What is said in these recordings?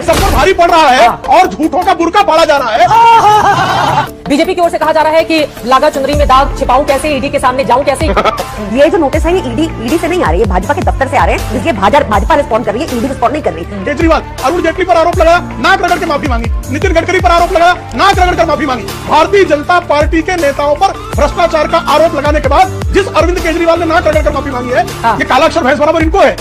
सब पर भारी पड़ रहा है और झूठों का बुर्का पाला जा रहा है। बीजेपी की ओर से कहा जा रहा है कि लागा चुनरी में दाग छिपाऊं कैसे, ईडी के सामने जाऊं कैसे। ये जो नोटिस है ये ईडी से नहीं आ रही है, भाजपा के दफ्तर से आ रहे हैं, इसलिए भाजपा रिस्पॉन्ड कर रही है, ईडी रिस्पॉन्ड नहीं कर रही। केजरीवाल अरुण जेटली पर आरोप लगाया, नाक रगड़ के माफी मांगी। नितिन गडकरी पर आरोप लगाया, नाक रगड़ कर माफी मांगी। भारतीय जनता पार्टी के नेताओं पर भ्रष्टाचार का आरोप लगाने के बाद जिस अरविंद केजरीवाल ने नाक रगड़ कर माफी मांगी है, ये काला अक्षर भैंस बराबर इनको है।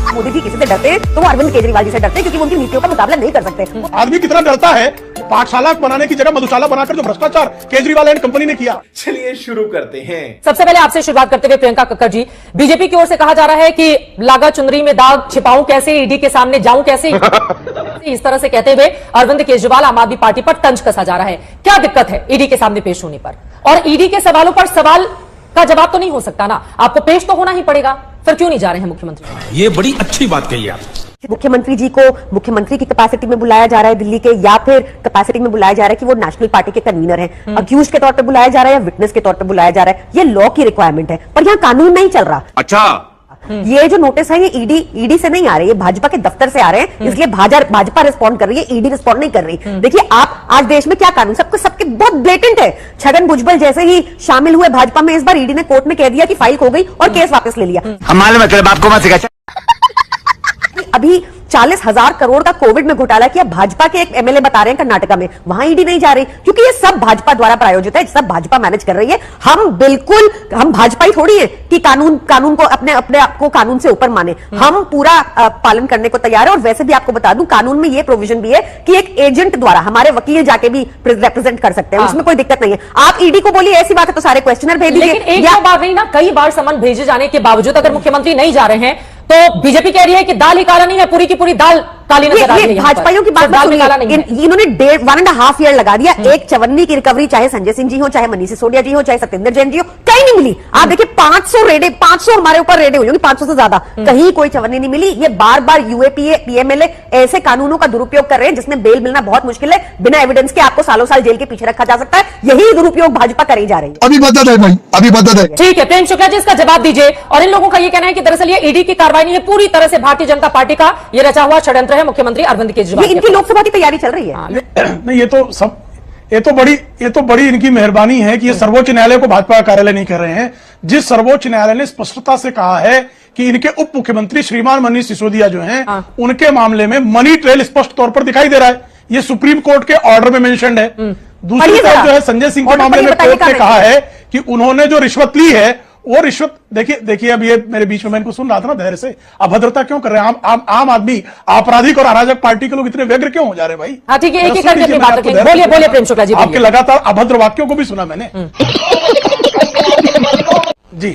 मोदी जी किसी से डरते हैं तो वो अरविंद केजरीवाल जी से डरते हैं, क्योंकि वो उनकी नीतियों का मुकाबला नहीं कर सकते। आदमी कितना डरता है, पाठशाला बनाने की जगह मधुशाला बनाकर जो भ्रष्टाचार केजरीवाल एंड कंपनी ने किया। चलिए शुरू करते हैं। सबसे पहले आपसे शुरुआत करते हुए प्रियंका कक्कड़ जी, बीजेपी की ओर से कहा जा रहा है कि लागा चुनरी में दाग छिपाऊं कैसे, ईडी के सामने जाऊं कैसे। इस तरह से कहते हुए अरविंद केजरीवाल आम आदमी पार्टी पर तंज कसा जा रहा है। क्या दिक्कत है ईडी के सामने पेश होने पर? और ईडी के सवालों पर सवाल का जवाब तो नहीं हो सकता ना, आपको पेश तो होना ही पड़ेगा, फिर क्यों नहीं जा रहे हैं मुख्यमंत्री? ये बड़ी अच्छी बात कही आप। मुख्यमंत्री जी को मुख्यमंत्री की कैपेसिटी में बुलाया जा रहा है दिल्ली के, या फिर कैपेसिटी में बुलाया जा रहा है कि वो नेशनल पार्टी के कन्वीनर हैं, अक्यूज के तौर पे बुलाया जा रहा है या विटनेस के तौर पे बुलाया जा रहा है, ये लॉ की रिक्वायरमेंट है, पर यहाँ कानून नहीं चल रहा। अच्छा, ये जो नोटिस है ये ईडी से नहीं आ रही है, भाजपा के दफ्तर से आ रहे हैं, इसलिए भाजपा रिस्पॉन्ड कर रही है, ईडी रिस्पॉन्ड नहीं कर रही। देखिए आप आज देश में क्या कानून सबके बहुत ब्लेटेंट है। छगन भुजबल जैसे ही शामिल हुए भाजपा में, इस बार ईडी ने कोर्ट में कह दिया कि फाइल खो गई और केस वापस ले लिया। हम मालूम है, बाप को मत सिखा। अभी 40,000 करोड़ का कोविड में घोटाला किया, भाजपा के एक एमएलए बता रहे हैं कर्नाटका में, वहां ईडी नहीं जा रही, क्योंकि ये सब भाजपा द्वारा प्रायोजित है, सब भाजपा मैनेज कर रही है। हम भाजपा ही थोड़ी है कि कानून को अपने आप को कानून से ऊपर माने, हम पूरा पालन करने को तैयार है। और वैसे भी आपको बता दूं, कानून में ये प्रोविजन भी है कि एक एजेंट द्वारा हमारे वकील जाके भी रिप्रेजेंट कर सकते हैं, उसमें कोई दिक्कत नहीं है। आप ईडी को बोलिए ऐसी बात है तो सारे क्वेश्चनर भेज दीजिए। लेकिन एक बार नहीं ना, कई बार समन भेजे जाने के बावजूद अगर मुख्यमंत्री नहीं जा रहे हैं तो बीजेपी कह रही है कि दाल ही काला नहीं है, पूरी की पूरी दाल काली नजर आ रही है। भाजपाइयों की बात दाल काला नहीं है। इन्होंने 1.5 ईयर लगा दिया एक चवन्नी की रिकवरी, चाहे संजय सिंह जी हो, चाहे मनीष सिसोदिया जी हो, चाहे सत्येंद्र जैन जी हो, कहीं नहीं मिली। आप देखिए 500 हमारे ऊपर रेडे हुई होंगी, 500 से ज्यादा, कहीं कोई चवन्नी नहीं मिली। ये बार बार यूएपीए पीएमएलए ऐसे कानूनों का दुरुपयोग कर रहे हैं जिसमें बेल मिलना बहुत मुश्किल है, बिना एविडेंस के आपको सालों साल जेल के पीछे रखा जा सकता है। यही दुरुपयोग भाजपा करी जा रही है। अभी बता दे भाई, अभी बता दे। ठीक है प्रेम शुक्ला जी, इसका जवाब दीजिए। और इन लोगों का ये कहना है कि दरअसल ये ईडी की कार्रवाई नहीं है, पूरी तरह से भारतीय जनता पार्टी का ये रचा हुआ षड्यंत्र है मुख्यमंत्री अरविंद केजरीवाल। इनकी लोकसभा की तैयारी चल रही है। नहीं, ये तो बड़ी इनकी मेहरबानी है कि ये सर्वोच्च न्यायालय को भाजपा का कार्यालय नहीं कर रहे हैं। जिस सर्वोच्च न्यायालय ने स्पष्टता से कहा है कि इनके उप मुख्यमंत्री श्रीमान मनीष सिसोदिया जो हैं, उनके मामले में मनी ट्रेल स्पष्ट तौर पर दिखाई दे रहा है, ये सुप्रीम कोर्ट के ऑर्डर में मेंशन्ड है। दूसरी तरफ जो है संजय सिंह के मामले में कोर्ट ने कहा है कि उन्होंने जो रिश्वत ली है वो रिश्वत, देखिए अब ये मेरे बीच में मैं इनको सुन रहा था ना धैर्य से, अभद्रता क्यों कर रहे हैं आम आदमी, आपराधिक और अराजक पार्टी के लोग इतने व्यग्र क्यों हो जा रहे हैं भाई? हाँ ठीक है, एक एक करके अपनी बात रखें। बोलिए प्रेम शुक्ला जी। आपके लगातार अभद्र वाक्यों को भी सुना मैंने जी।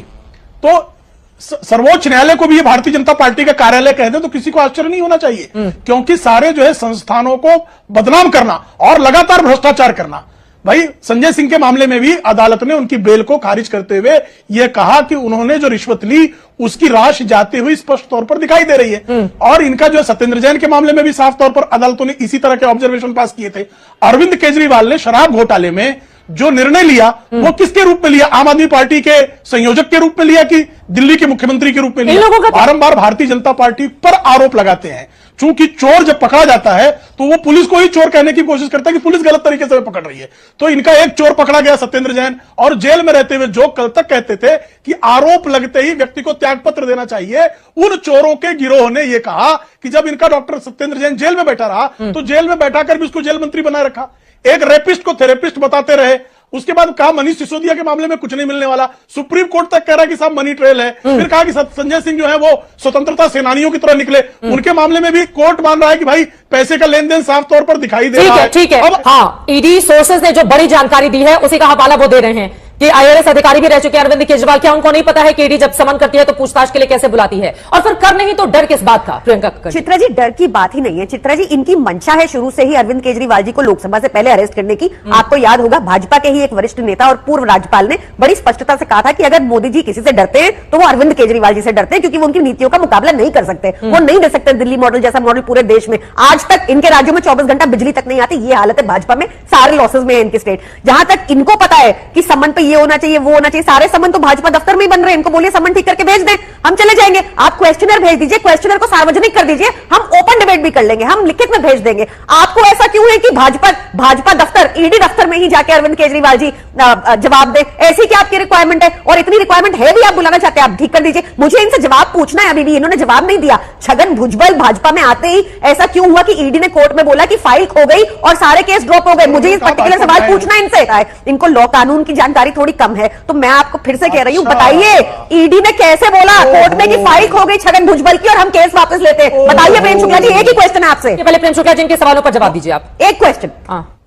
तो सर्वोच्च न्यायालय को भी ये भारतीय जनता पार्टी का कार्यालय कह दे तो किसी को आश्चर्य नहीं होना चाहिए, क्योंकि सारे जो है संस्थानों को बदनाम करना और लगातार भ्रष्टाचार करना। भाई संजय सिंह के मामले में भी अदालत ने उनकी बेल को खारिज करते हुए यह कहा कि उन्होंने जो रिश्वत ली उसकी राशि जाती हुई स्पष्ट तौर पर दिखाई दे रही है। और इनका जो सत्येंद्र जैन के मामले में भी साफ तौर पर अदालतों ने इसी तरह के ऑब्जर्वेशन पास किए थे। अरविंद केजरीवाल ने शराब घोटाले में जो निर्णय लिया वो किसके रूप में लिया? आम आदमी पार्टी के संयोजक के रूप में लिया कि दिल्ली के मुख्यमंत्री के रूप में लिया? बारंबार भारतीय जनता पार्टी पर आरोप लगाते हैं। चूंकि चोर जब पकड़ा जाता है तो वो पुलिस को ही चोर कहने की कोशिश करता है कि पुलिस गलत तरीके से पकड़ रही है। तो इनका एक चोर पकड़ा गया सत्येंद्र जैन, और जेल में रहते हुए जो कल तक कहते थे कि आरोप लगते ही व्यक्ति को त्यागपत्र देना चाहिए, उन चोरों के गिरोह ने यह कहा कि जब इनका डॉक्टर सत्येंद्र जैन जेल में बैठा रहा तो जेल में बैठाकर भी उसको जेल मंत्री बनाए रखा। एक रेपिस्ट को थेरेपिस्ट बताते रहे, उसके बाद कहा मनीष सिसोदिया के मामले में कुछ नहीं मिलने वाला, सुप्रीम कोर्ट तक कह रहा है कि साहब मनी ट्रेल है। फिर कहा कि संजय सिंह जो है वो स्वतंत्रता सेनानियों की तरह निकले, उनके मामले में भी कोर्ट मान रहा है कि भाई पैसे का लेन देन साफ तौर पर दिखाई दे रहा है। ठीक है। हाँ, ईडी सोर्सेज ने जो बड़ी जानकारी दी है उसी का हवाला वो दे रहे हैं कि आईआरएस अधिकारी भी रह चुके हैं अरविंद केजरीवाल। क्या उनको नहीं पता है कि ईडी जब समन करती है तो पूछताछ के लिए कैसे बुलाती है? और फिर कर नहीं तो डर किस बात का? प्रियंका कक्कड़। चित्रा जी, डर की बात ही नहीं है। चित्रा जी, इनकी मंशा है शुरू से ही अरविंद केजरीवाल जी को लोकसभा से पहले अरेस्ट करने की। आपको याद होगा भाजपा के ही एक वरिष्ठ नेता और पूर्व राज्यपाल ने बड़ी स्पष्टता से कहा था कि अगर मोदी जी किसी से डरते हैं तो वो अरविंद केजरीवाल जी से डरते हैं, क्योंकि वो उनकी नीतियों का मुकाबला नहीं कर सकते। वो नहीं दे सकते दिल्ली मॉडल जैसा मॉडल पूरे देश में। आज तक इनके राज्यों में 24 घंटा बिजली तक नहीं आती, ये हालत है भाजपा में, सारे लॉसेज में है इनकी स्टेट। जहां तक इनको पता है कि समन पे ये होना चाहिए, वो होना चाहिए। सारे समन तो भाजपा दफ्तर में ही बन रहे हैं, इनको बोलिए समन ठीक करके भेज दें, हम चले जाएंगे। आप क्वेश्चनर भेज दीजिए, क्वेश्चनर को सार्वजनिक कर दीजिए, हम ओपन डिबेट भी कर लेंगे, हम लिखित में भेज देंगे। आपको ऐसा क्यों है कि भाजपा दफ्तर, ईडी दफ्तर में ही जाके अरविंद केजरीवाल जी जवाब दे? ऐसी क्या आपकी रिक्वायरमेंट है? और इतनी रिक्वायरमेंट है भी, आप बुलाना चाहते हैं, आप ठीक कर दीजिए। मुझे इनसे जवाब पूछना है, अभी भी इन्होंने जवाब नहीं दिया। छगन भुजबल भाजपा में आते ही ऐसा क्यों हुआ कि ईडी ने कोर्ट में बोला कि फाइल खो गई और सारे केस ड्रॉप हो गए? मुझे इस पर्टिकुलर सवाल पूछना है इनसे। इनको लॉ कानून की जानकारी थोड़ी कम है, तो मैं आपको फिर से कह रही हूं, बताइए ईडी ने कैसे बोला कोर्ट में कि फाइल खो गई छगन भुजबल की और हम केस वापस लेते हैं? बताइए प्रेम शुक्ला जी, एक ही क्वेश्चन है आपसे। पहले प्रेम शुक्ला जी इनके सवालों पर जवाब दीजिए आप। एक क्वेश्चन।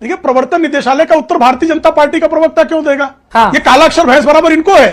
देखिए, प्रवर्तन निदेशालय का उत्तर भारतीय जनता पार्टी का प्रवक्ता क्यों देगा? हाँ। ये कालाक्षर भैंस बराबर इनको है,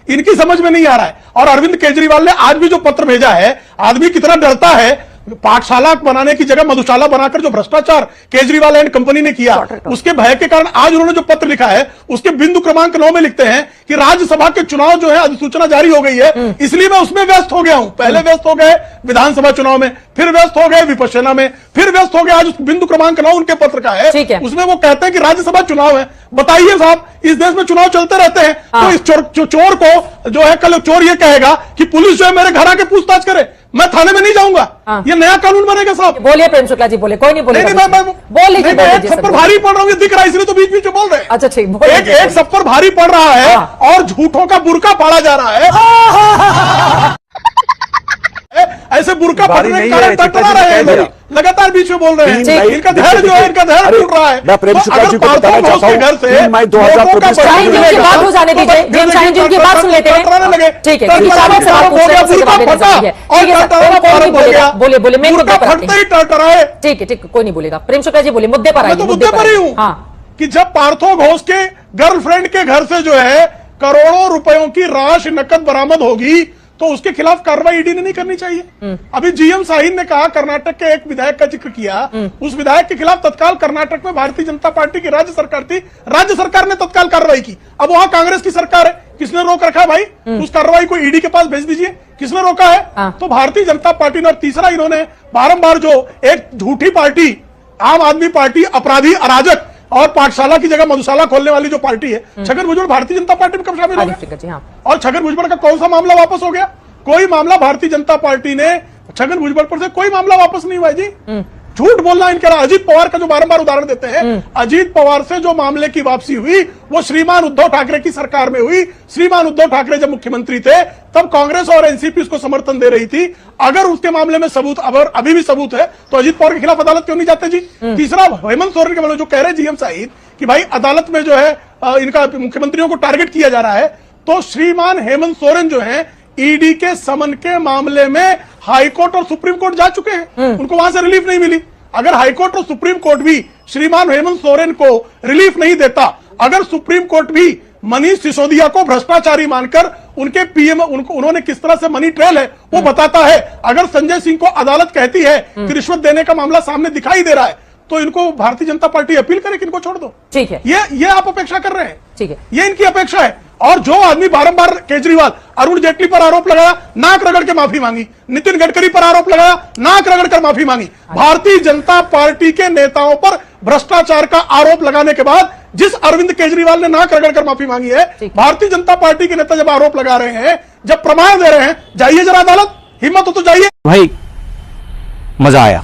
इनकी समझ में नहीं आ रहा है। और अरविंद केजरीवाल ने आज भी जो पत्र भेजा है, आदमी कितना डरता है। पाठशाला बनाने की जगह मधुशाला बनाकर जो भ्रष्टाचार केजरीवाल एंड कंपनी ने किया, उसके भय के कारण आज उन्होंने जो पत्र लिखा है उसके बिंदु क्रमांक 9 में लिखते हैं कि राज्यसभा के चुनाव जो है अधिसूचना जारी हो गई है, इसलिए मैं उसमें व्यस्त हो गया हूं। पहले व्यस्त हो गए विधानसभा चुनाव में, फिर व्यस्त हो गए विपश्यना में, फिर व्यस्त हो गए आज उस बिंदु क्रमांक 9 उनके पत्र का है, उसमें वो कहते हैं कि राज्यसभा चुनाव है। बताइए साहब, इस देश में चुनाव चलते रहते हैं, तो इस चोर को जो है, कल चोर ये कहेगा कि पुलिस जो है मेरे घर आके पूछताछ करे, मैं थाने में नहीं जाऊंगा। ये नया कानून बनेगा साहब। बोलिए प्रेम शुक्ला जी, बोले। कोई नहीं बोले, एक सब पर भारी पड़ रहा हूँ, दिख रहा है, इसलिए तो बीच बीच में बोल रहे हैं। अच्छा ठीक, एक सब पर भारी पड़ रहा है और झूठों का बुरका पाड़ा जा रहा है। ऐसे बुरका पड़ने के कारण टकरा रहे हैं लोग, लगातार बीच में बोल रहे हैं। इनका धैर्य जो है, इनका धैर्य टूट रहा है। मैं प्रेम शुक्ला जी को बताना चाहता हूँ, घर से मई 2025 की बात हो जाने दीजिए, जेम्स शाहीन जी की बात सुन लेते हैं। ठीक है, बोले बोले, मैं ठीक है, कोई नहीं बोलेगा। प्रेम शुक्ला जी बोले, मुद्दे पर आइए। तो मुद्दे पर ही हूं कि जब पार्थो घोष के गर्लफ्रेंड के घर से जो है करोड़ों रुपयों की राशि नकद बरामद होगी, तो उसके खिलाफ कार्रवाई ईडी ने नहीं करनी चाहिए? अभी जीएम शाहीन ने कहा, कर्नाटक के एक विधायक का जिक्र किया, उस विधायक के खिलाफ तत्काल कर्नाटक में भारतीय जनता पार्टी की राज्य सरकार थी, राज्य सरकार ने तत्काल कार्रवाई की। अब वहां कांग्रेस की सरकार है, किसने रोक रखा है भाई? उस कार्रवाई को ईडी के पास भेज दीजिए, किसने रोका है? तो भारतीय जनता पार्टी ने, और तीसरा इन्होंने बारंबार जो एक झूठी पार्टी आम आदमी पार्टी, अपराधी, अराजक और पाठशाला की जगह मधुशाला खोलने वाली जो पार्टी है, छगन भुजबल भारतीय जनता पार्टी में कब शामिल हो गया? और छगन भुजबल का कौन सा मामला वापस हो गया? कोई मामला भारतीय जनता पार्टी ने छगन भुजबल पर से कोई मामला वापस नहीं हुआ जी। झूठ बोलना इनका। अजीत पवार का जो बारंबार उदाहरण देते हैं, अजीत पवार से जो मामले की वापसी हुई वो श्रीमान उद्धव ठाकरे की सरकार में हुई। श्रीमान उद्धव ठाकरे जब मुख्यमंत्री थे तब कांग्रेस और एनसीपी उसको समर्थन दे रही थी। अगर उसके मामले में सबूत, अगर अभी भी सबूत है, तो अजीत पवार के खिलाफ अदालत क्यों नहीं जाते जी? तीसरा, हेमंत सोरेन के मामले जो कह रहे हैं जीएम शाहीन कि भाई अदालत में जो है इनका मुख्यमंत्रियों को टारगेट किया जा रहा है, तो श्रीमान हेमंत सोरेन जो है ईडी के समन के मामले में हाईकोर्ट और सुप्रीम कोर्ट जा चुके हैं, उनको वहां से रिलीफ नहीं मिली। अगर हाईकोर्ट और सुप्रीम कोर्ट भी श्रीमान हेमंत सोरेन को रिलीफ नहीं देता, अगर सुप्रीम कोर्ट भी मनीष सिसोदिया को भ्रष्टाचारी मानकर उनके पीएम, उन्होंने किस तरह से मनी ट्रेल है वो बताता है, अगर संजय सिंह को अदालत कहती है कि रिश्वत देने का मामला सामने दिखाई दे रहा है, तो इनको भारतीय जनता पार्टी अपील करे कि इनको छोड़ दो। ठीक है, ये आप अपेक्षा कर रहे हैं। ठीक है, ये इनकी अपेक्षा है। और जो आदमी बारंबार केजरीवाल, अरुण जेटली पर आरोप लगाया, नाक रगड़ के माफी मांगी, नितिन गडकरी पर आरोप लगाया, नाक रगड़ कर माफी मांगी। भारतीय जनता पार्टी के नेताओं पर भ्रष्टाचार का आरोप लगाने के बाद जिस अरविंद केजरीवाल ने नाक रगड़ कर माफी मांगी है, भारतीय जनता पार्टी के नेता जब आरोप लगा रहे हैं, जब प्रमाण दे रहे हैं, जाइए जरा अदालत, हिम्मत हो तो जाइए। भाई मजा आया।